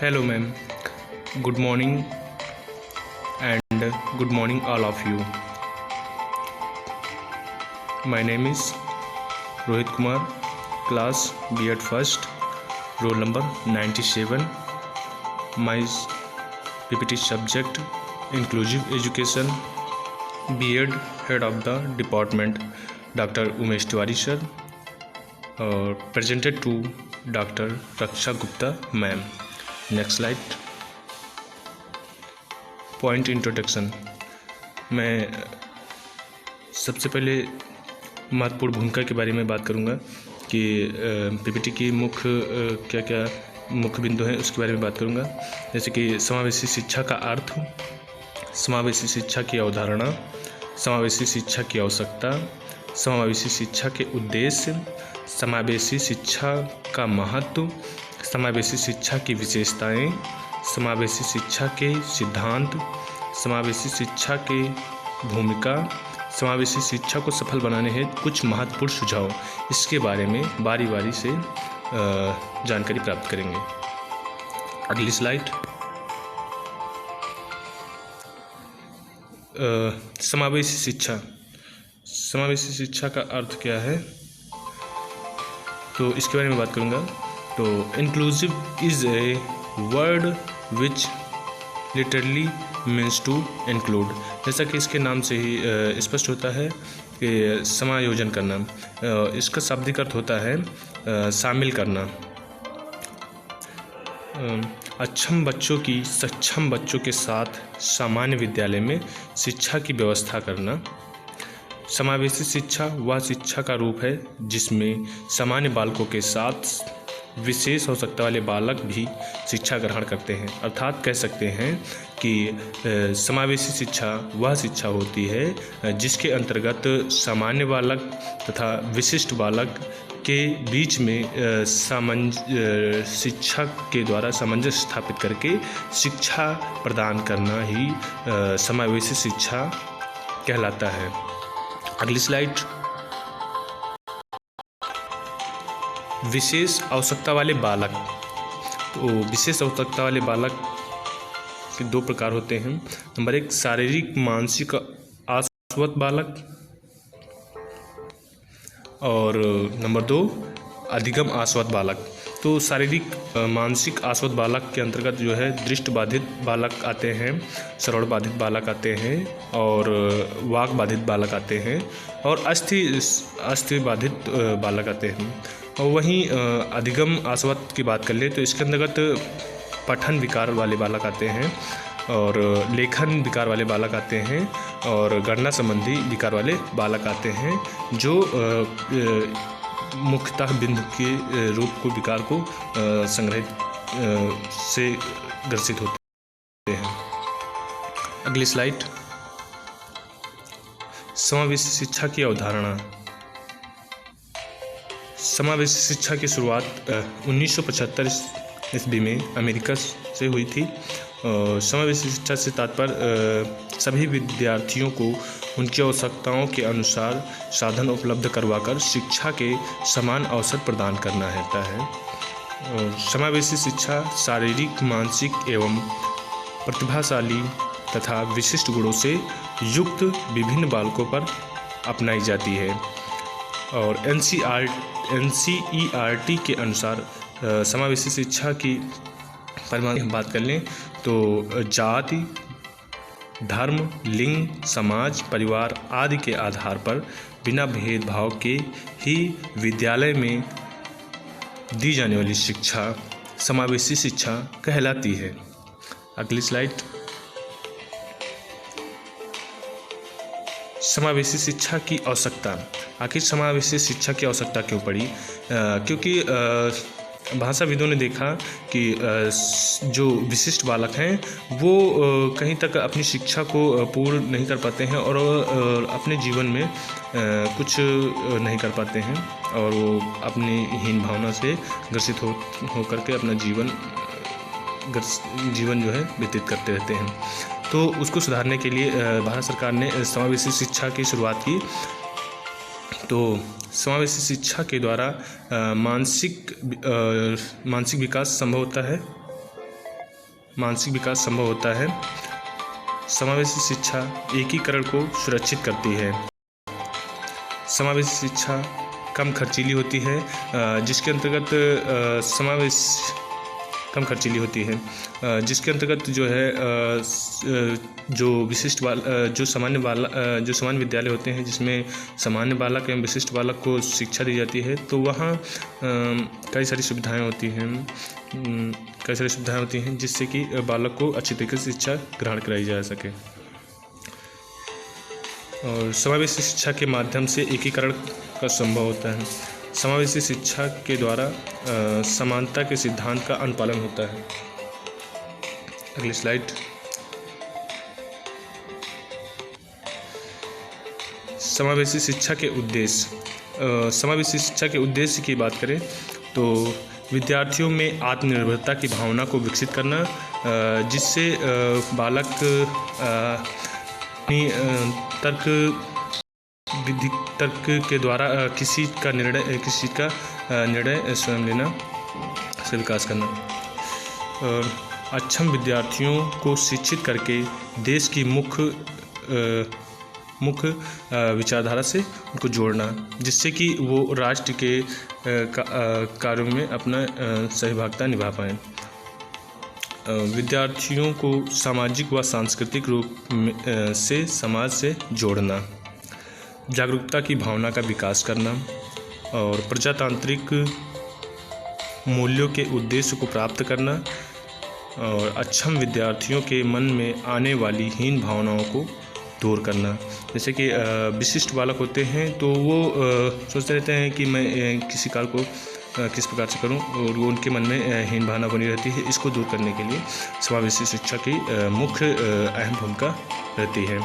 Hello, ma'am. Good morning and good morning, all of you. My name is Rohit Kumar, class B at first, roll number 97. My PPT subject inclusive education, B.Ed, head of the department, Dr. Umesh Tiwari sir, presented to Dr. Raksha Gupta ma'am. Next slide. Point introduction. मैं सबसे पहले महत्वपूर्ण भूमिका के बारे में बात करूंगा कि पीपीटी की क्या क्या मुख्य बिंदु हैं उसके बारे में बात करूंगा। जैसे कि समावेशी शिक्षा का अर्थ, समावेशी शिक्षा की अवधारणा, समावेशी शिक्षा की आवश्यकता, समावेशी शिक्षा के उद्देश्य, समावेशी शिक्षा का महत्व, समावेशी शिक्षा की विशेषताएं, समावेशी शिक्षा के सिद्धांत, समावेशी शिक्षा की भूमिका, समावेशी शिक्षा को सफल बनाने हेतु कुछ महत्वपूर्ण सुझाव, इसके बारे में बारी बारी से जानकारी प्राप्त करेंगे। अगली स्लाइड। समावेशी शिक्षा। समावेशी शिक्षा का अर्थ क्या है, तो इसके बारे में बात करूँगा। तो inclusive is a word which literally means to include. जैसा कि इसके नाम से ही स्पष्ट होता है कि समायोजन करना, इसका शाब्दिक अर्थ होता है शामिल करना। अक्षम बच्चों की सक्षम बच्चों के साथ सामान्य विद्यालय में शिक्षा की व्यवस्था करना। समावेशी शिक्षा वह शिक्षा का रूप है जिसमें सामान्य बालकों के साथ विशेष आवश्यकता वाले बालक भी शिक्षा ग्रहण करते हैं। अर्थात कह सकते हैं कि समावेशी शिक्षा वह शिक्षा होती है जिसके अंतर्गत सामान्य बालक तथा विशिष्ट बालक के बीच में शिक्षक के द्वारा सामंजस्य स्थापित करके शिक्षा प्रदान करना ही समावेशी शिक्षा कहलाता है। अगली स्लाइड। विशेष आवश्यकता वाले बालक। तो विशेष आवश्यकता वाले बालक के दो प्रकार होते हैं। नंबर एक, शारीरिक मानसिक आश्वत बालक, और नंबर दो, अधिगम आश्वत बालक। तो शारीरिक मानसिक आश्वत बालक के अंतर्गत जो है दृष्टि बाधित बालक आते हैं, श्रवण बाधित बालक आते हैं, और वाक बाधित बालक आते हैं, और अस्थि बाधित बालक आते हैं। और वहीं अधिगम आश्वत की बात कर ले तो इसके अंतर्गत पठन विकार वाले बालक आते हैं, और लेखन विकार वाले बालक आते हैं, और गणना संबंधी विकार वाले बालक आते हैं, जो मुख्यतः बिंदु के रूप को विकार को संग्रहित से ग्रसित होते हैं। अगली स्लाइड। समावेशी शिक्षा की अवधारणा। समावेशी शिक्षा की शुरुआत 1975 ईस्वी में अमेरिका से हुई थी। समावेशी शिक्षा से तात्पर्य सभी विद्यार्थियों को उनकी आवश्यकताओं के अनुसार साधन उपलब्ध करवाकर शिक्षा के समान अवसर प्रदान करना रहता है। समावेशी शिक्षा शारीरिक, मानसिक एवं प्रतिभाशाली तथा विशिष्ट गुणों से युक्त विभिन्न बालकों पर अपनाई जाती है। और NCERT के अनुसार समावेशी शिक्षा की परिभाषा की बात कर लें तो जाति, धर्म, लिंग, समाज, परिवार आदि के आधार पर बिना भेदभाव के ही विद्यालय में दी जाने वाली शिक्षा समावेशी शिक्षा कहलाती है। अगली स्लाइड। समावेशी शिक्षा की आवश्यकता। आखिर समावेशी शिक्षा की आवश्यकता क्यों पड़ी? क्योंकि भाषाविदों ने देखा कि जो विशिष्ट बालक हैं वो कहीं तक अपनी शिक्षा को पूर्ण नहीं कर पाते हैं, और अपने जीवन में कुछ नहीं कर पाते हैं, और वो अपनी हीन भावना से ग्रसित हो करके अपना जीवन जो है व्यतीत करते रहते हैं। तो उसको सुधारने के लिए भारत सरकार ने समावेशी शिक्षा की शुरुआत की। तो समावेशी शिक्षा के द्वारा मानसिक विकास संभव होता है, मानसिक विकास संभव होता है। समावेशी शिक्षा एकीकरण को सुरक्षित करती है। समावेशी शिक्षा कम खर्चीली होती है, जिसके अंतर्गत जिसके अंतर्गत जो है जो सामान्य विद्यालय होते हैं जिसमें सामान्य बालक एवं विशिष्ट बालक को शिक्षा दी जाती है, तो वहाँ कई सारी सुविधाएं होती हैं जिससे कि बालक को अच्छी तरीके से शिक्षा ग्रहण कराई जा सके। और समावेशी शिक्षा के माध्यम से एकीकरण का संभव होता है। समावेशी शिक्षा के द्वारा समानता के सिद्धांत का अनुपालन होता है। अगली स्लाइड। समावेशी शिक्षा के उद्देश्य की बात करें तो विद्यार्थियों में आत्मनिर्भरता की भावना को विकसित करना, जिससे बालक तर्क के द्वारा किसी का निर्णय स्वयं लेना से विकास करना। अक्षम विद्यार्थियों को शिक्षित करके देश की मुख्य विचारधारा से उनको जोड़ना, जिससे कि वो राष्ट्र के कार्यों में अपना सहभागिता निभा पाएँ। विद्यार्थियों को सामाजिक व सांस्कृतिक रूप से समाज से जोड़ना, जागरूकता की भावना का विकास करना और प्रजातांत्रिक मूल्यों के उद्देश्य को प्राप्त करना और अक्षम विद्यार्थियों के मन में आने वाली हीन भावनाओं को दूर करना। जैसे कि विशिष्ट बालक होते हैं तो वो सोचते रहते हैं कि मैं किसी कार्य को किस प्रकार से करूं, और वो उनके मन में हीन भावना बनी रहती है। इसको दूर करने के लिए समावेशी शिक्षा की मुख्य अहम भूमिका रहती है,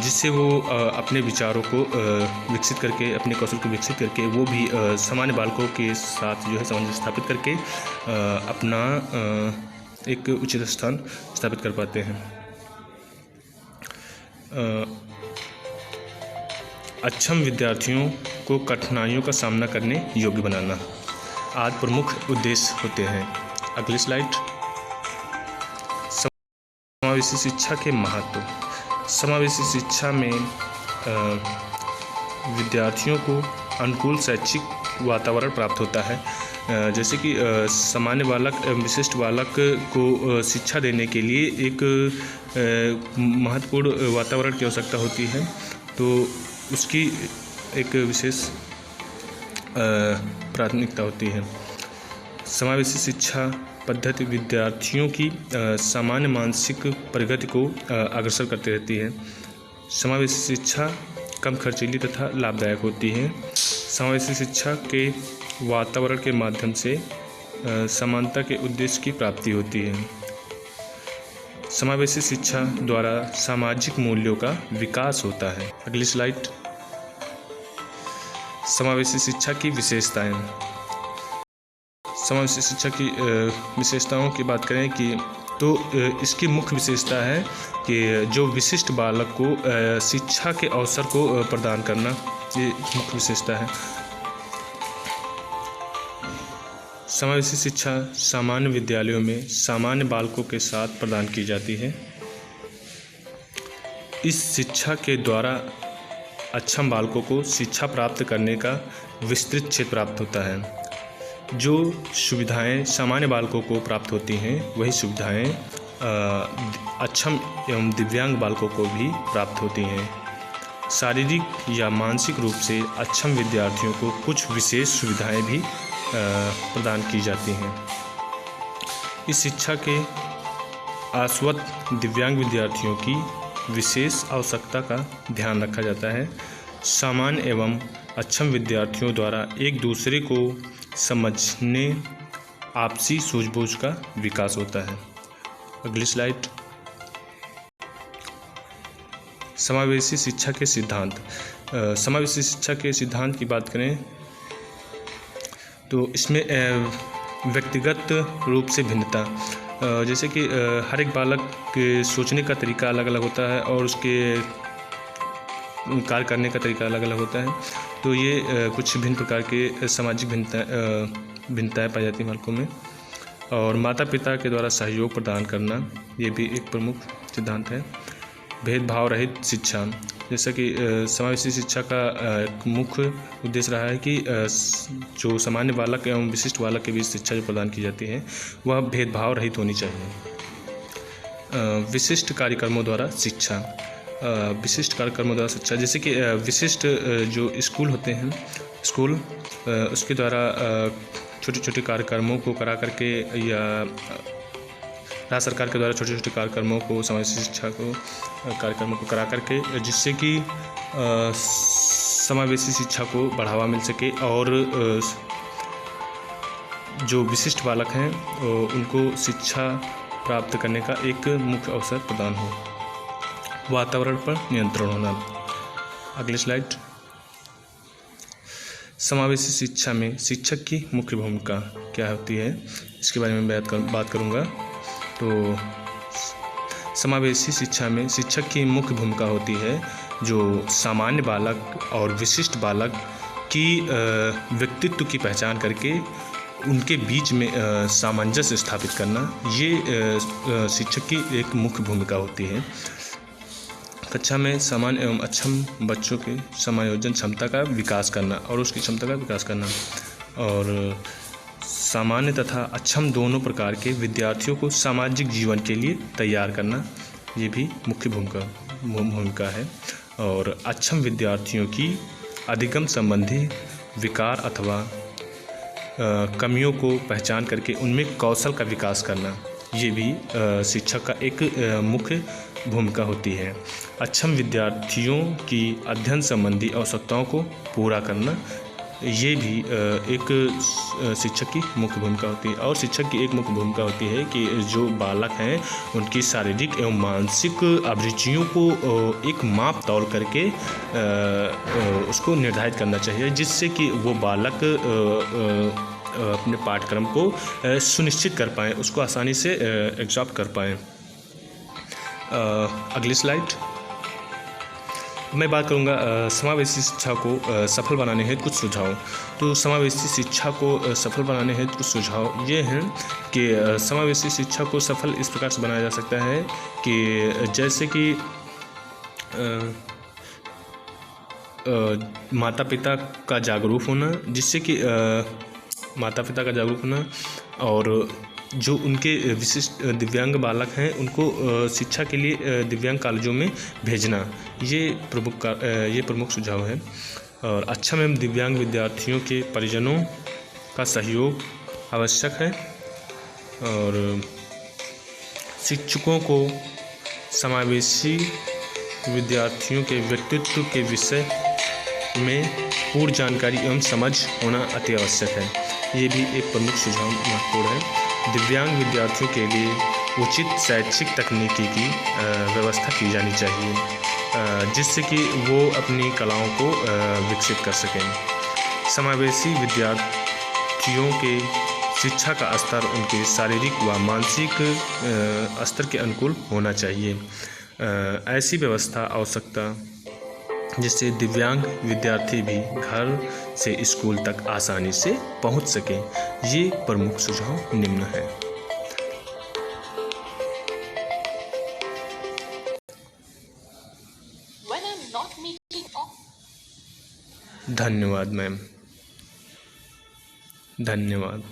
जिससे वो अपने विचारों को विकसित करके, अपने कौशल को विकसित करके वो भी सामान्य बालकों के साथ जो है सामंजस्य स्थापित करके अपना एक उचित स्थान स्थापित कर पाते हैं। अक्षम विद्यार्थियों को कठिनाइयों का सामना करने योग्य बनाना आदि प्रमुख उद्देश्य होते हैं। अगली स्लाइड। समावेशी शिक्षा के महत्व। समावेशी शिक्षा में विद्यार्थियों को अनुकूल शैक्षिक वातावरण प्राप्त होता है। जैसे कि सामान्य बालक एवं विशिष्ट बालक को शिक्षा देने के लिए एक महत्वपूर्ण वातावरण की आवश्यकता होती है, तो उसकी एक विशेष प्राथमिकता होती है। समावेशी शिक्षा पद्धति विद्यार्थियों की सामान्य मानसिक प्रगति को अग्रसर करती रहती है। समावेशी शिक्षा कम खर्चीली तथा लाभदायक होती है। समावेशी शिक्षा के वातावरण के माध्यम से समानता के उद्देश्य की प्राप्ति होती है। समावेशी शिक्षा द्वारा सामाजिक मूल्यों का विकास होता है। अगली स्लाइड। समावेशी शिक्षा की विशेषताएं। समावेशी शिक्षा की विशेषताओं की बात करें तो इसकी मुख्य विशेषता है कि जो विशिष्ट बालक को शिक्षा के अवसर को प्रदान करना, ये मुख्य विशेषता है। समावेशी शिक्षा सामान्य विद्यालयों में सामान्य बालकों के साथ प्रदान की जाती है। इस शिक्षा के द्वारा अक्षम बालकों को शिक्षा प्राप्त करने का विस्तृत क्षेत्र प्राप्त होता है। जो सुविधाएं सामान्य बालकों को प्राप्त होती हैं, वही सुविधाएं अक्षम एवं दिव्यांग बालकों को भी प्राप्त होती हैं। शारीरिक या मानसिक रूप से अक्षम विद्यार्थियों को कुछ विशेष सुविधाएं भी प्रदान की जाती हैं। इस शिक्षा के आश्वत दिव्यांग विद्यार्थियों की विशेष आवश्यकता का ध्यान रखा जाता है। सामान्य एवं अक्षम विद्यार्थियों द्वारा एक दूसरे को समझने, आपसी सूझबूझ का विकास होता है। अगली स्लाइड। समावेशी शिक्षा के सिद्धांत। समावेशी शिक्षा के सिद्धांत की बात करें तो इसमें व्यक्तिगत रूप से भिन्नता, जैसे कि हर एक बालक के सोचने का तरीका अलग अलग होता है और उसके कार्य करने का तरीका अलग अलग होता है। तो ये कुछ भिन्न प्रकार के सामाजिक भिन्नताएं पाई जाती हैं बालकों में। और माता पिता के द्वारा सहयोग प्रदान करना, ये भी एक प्रमुख सिद्धांत है। भेदभाव रहित शिक्षा, जैसा कि समावेशी शिक्षा का एक मुख्य उद्देश्य रहा है कि जो सामान्य बालक एवं विशिष्ट बालक के बीच शिक्षा जो प्रदान की जाती है वह भेदभाव रहित होनी चाहिए। विशिष्ट कार्यक्रमों द्वारा शिक्षा, विशिष्ट कार्यक्रमों द्वारा शिक्षा, जैसे कि विशिष्ट जो स्कूल होते हैं, स्कूल उसके द्वारा छोटे छोटे कार्यक्रमों को करा करके या राज्य सरकार के द्वारा छोटे छोटे कार्यक्रमों को, समावेशी शिक्षा को कार्यक्रमों को करा करके, जिससे कि समावेशी शिक्षा को बढ़ावा मिल सके और जो विशिष्ट बालक हैं उनको शिक्षा प्राप्त करने का एक मुख्य अवसर प्रदान हो। वातावरण पर नियंत्रण होना। अगली स्लाइड। समावेशी शिक्षा में शिक्षक की मुख्य भूमिका क्या होती है, इसके बारे में बात करूँगा। तो समावेशी शिक्षा में शिक्षक की मुख्य भूमिका होती है जो सामान्य बालक और विशिष्ट बालक की व्यक्तित्व की पहचान करके उनके बीच में सामंजस्य स्थापित करना, ये शिक्षक की एक मुख्य भूमिका होती है। कक्षा में सामान्य एवं अक्षम बच्चों की समायोजन क्षमता का विकास करना और उसकी क्षमता का विकास करना, और सामान्य तथा अक्षम दोनों प्रकार के विद्यार्थियों को सामाजिक जीवन के लिए तैयार करना, ये भी मुख्य भूमिका है। और अक्षम विद्यार्थियों की अधिगम संबंधी विकार अथवा कमियों को पहचान करके उनमें कौशल का विकास करना, ये भी शिक्षक का एक मुख्य भूमिका होती है। अक्षम विद्यार्थियों की अध्ययन संबंधी आवश्यकताओं को पूरा करना, ये भी एक शिक्षक की मुख्य भूमिका होती है। और शिक्षक की एक मुख्य भूमिका होती है कि जो बालक हैं उनकी शारीरिक एवं मानसिक अभिरुचियों को एक माप तौल करके उसको निर्धारित करना चाहिए, जिससे कि वो बालक अपने पाठ्यक्रम को सुनिश्चित कर पाएँ, उसको आसानी से एब्जॉर्ब कर पाएँ। अगली स्लाइड। मैं बात करूंगा समावेशी शिक्षा को सफल बनाने हेतु कुछ सुझाव। तो समावेशी शिक्षा को सफल बनाने हेतु कुछ सुझाव ये हैं कि समावेशी शिक्षा को सफल इस प्रकार से बनाया जा सकता है कि जैसे कि माता पिता का जागरूक होना, जिससे कि माता पिता का जागरूक होना और जो उनके विशिष्ट दिव्यांग बालक हैं उनको शिक्षा के लिए दिव्यांग कॉलेजों में भेजना, ये प्रमुख सुझाव है। और अक्षम एवं दिव्यांग विद्यार्थियों के परिजनों का सहयोग आवश्यक है। और शिक्षकों को समावेशी विद्यार्थियों के व्यक्तित्व के विषय में पूर्ण जानकारी एवं समझ होना अति आवश्यक है, ये भी एक प्रमुख सुझाव महत्वपूर्ण है। दिव्यांग विद्यार्थियों के लिए उचित शैक्षिक तकनीकी की व्यवस्था की जानी चाहिए, जिससे कि वो अपनी कलाओं को विकसित कर सकें। समावेशी विद्यार्थियों के शिक्षा का स्तर उनके शारीरिक व मानसिक स्तर के अनुकूल होना चाहिए। ऐसी व्यवस्था आवश्यकता जिससे दिव्यांग विद्यार्थी भी घर से स्कूल तक आसानी से पहुंच सकें, ये प्रमुख सुझाव निम्न हैं। धन्यवाद मैम, धन्यवाद।